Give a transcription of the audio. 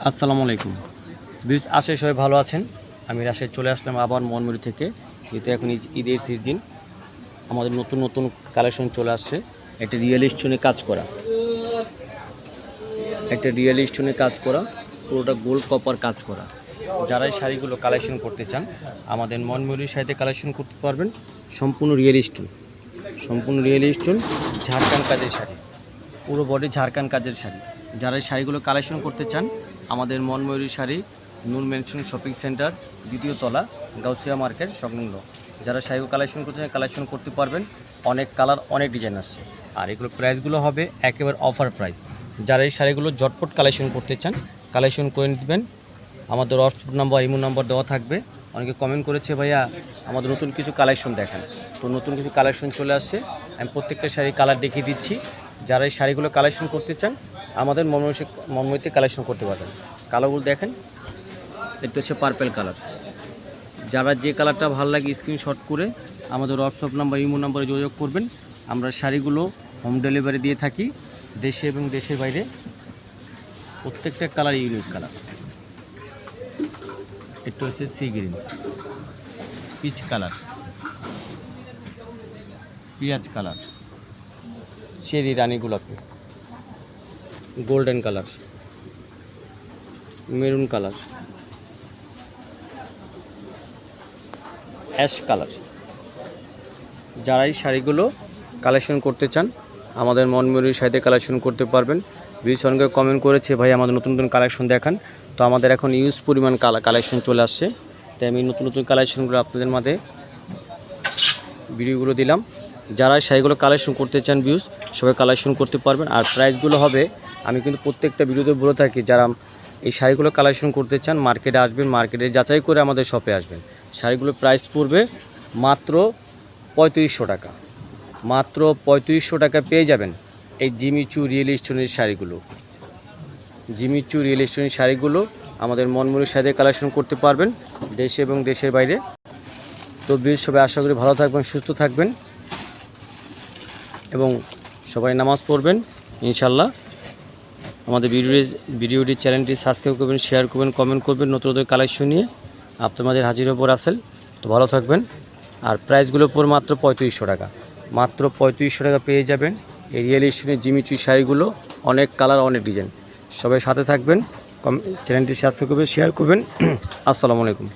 আসসালামু আলাইকুম। আশা সবাই ভালো আছেন। আমি রাজশাহী চলে আসলাম আবার মনমুড়ি থেকে। যেহেতু এখন ঈদের সিজন, আমাদের নতুন নতুন কালেকশন চলে আসছে। একটা রিয়েল স্টোনে কাজ করা, পুরোটা গোল্ড কপার কাজ করা। যারা এই শাড়িগুলো কালেকশন করতে চান, আমাদের মনমুড়ির সাথে কালেকশন করতে পারবেন। সম্পূর্ণ রিয়েল স্টোন, ঝাড়খান কাজের শাড়ি, পুরো বডি ঝাড়খান কাজের শাড়ি। যারা এই শাড়িগুলো কালেকশন করতে চান, আমাদের মনময়ূরী শাড়ি, নূর মেনশন শপিং সেন্টার, দ্বিতীয় তলা, গাউসিয়া মার্কেট সংলগ্ন। যারা শাড়িগুলো কালেকশন করতে চান, কালেকশন করতে পারবেন। অনেক কালার, অনেক ডিজাইন আসছে। আর এগুলো প্রাইসগুলো হবে একেবারে অফার প্রাইস। যারা এই শাড়িগুলো ঝটপট কালেকশন করতে চান, কালেকশন করে নেবেন। আমাদের হোয়াটসঅ্যাপ নাম্বার, ইমো নাম্বার দেওয়া থাকবে। অনেকে কমেন্ট করেছে, ভাইয়া আমাদের নতুন কিছু কালেকশন দেখান। তো নতুন কিছু কালেকশন চলে আসছে, আমি প্রত্যেকটা শাড়ি কালার দেখিয়ে দিচ্ছি। যারা এই শাড়িগুলো কালেকশন করতে চান, আমাদের মনময়ূরীতে কালেকশন করতে পারবেন। কালারগুলো দেখেন, এটা হচ্ছে পার্পেল কালার। যারা যে কালারটা ভালো লাগে স্ক্রিনশট করে আমাদের হোয়াটসঅ্যাপ নাম্বার, ইমো নাম্বারে যোগাযোগ করবেন। আমরা শাড়িগুলো হোম ডেলিভারি দিয়ে থাকি দেশে এবং দেশের বাইরে। প্রত্যেকটা কালার ইউনিক কালার। এটা হচ্ছে সি গ্রিন, পিচ কালার, পিঁয়াজ কালার, চেরি রানী গোলাপি, golden colour, maroon colour, ash colour. যারা এই শাড়িগুলো কালেকশন করতে চান, আমাদের মনময়ূরীর সাথে কালেকশন করতে পারবেন। অনেকে কমেন্ট করেছে, ভাই আমাদের নতুন নতুন কালেকশন দেখান। তো আমাদের এখন ইউজ পরিমাণ কালেকশন চলে আসছে, তাই আমি নতুন নতুন কালেকশনগুলো আপনাদের মাঝে ভিডিওগুলো দিলাম। যারা শাড়িগুলো কালেকশন করতে চান সবাই কালেকশন করতে পারবেন। আর প্রাইসগুলো হবে, আমি কিন্তু প্রত্যেকটা ভিডিওতে বলে থাকি, যারা এই শাড়িগুলো কালেকশন করতে চান মার্কেটে আসবেন, মার্কেটে যাচাই করে আমাদের শপে আসবেন। শাড়িগুলোর প্রাইস পড়বে মাত্র 3500 টাকা। মাত্র 3500 টাকা পেয়ে যাবেন এই জিমিচু রিয়েল স্টোনের শাড়িগুলো। আমাদের মনময়ূরীর সাথে কালেকশন করতে পারবেন দেশে এবং দেশের বাইরে। তো সবাই আশা করি ভালো থাকবেন, সুস্থ থাকবেন এবং সবাই নামাজ পড়বেন ইনশাল্লাহ। আমাদের ভিডিওটি চ্যানেলটি সাবস্ক্রাইব করবেন, শেয়ার করবেন, কমেন্ট করবেন। নতুন নতুন কালেকশন নিয়ে আপনাদের হাজির হবো রাসেল। তো ভালো থাকবেন। আর প্রাইসগুলো পর মাত্র 3500 টাকা। মাত্র 3500 টাকা পেয়ে যাবেন এই রিয়েল স্টোনের জিমিচু শাড়িগুলো। অনেক কালার, অনেক ডিজাইন। সবাই সাথে থাকবেন, চ্যানেলটি সাবস্ক্রাইব করবেন, শেয়ার করবেন। আসসালামু আলাইকুম।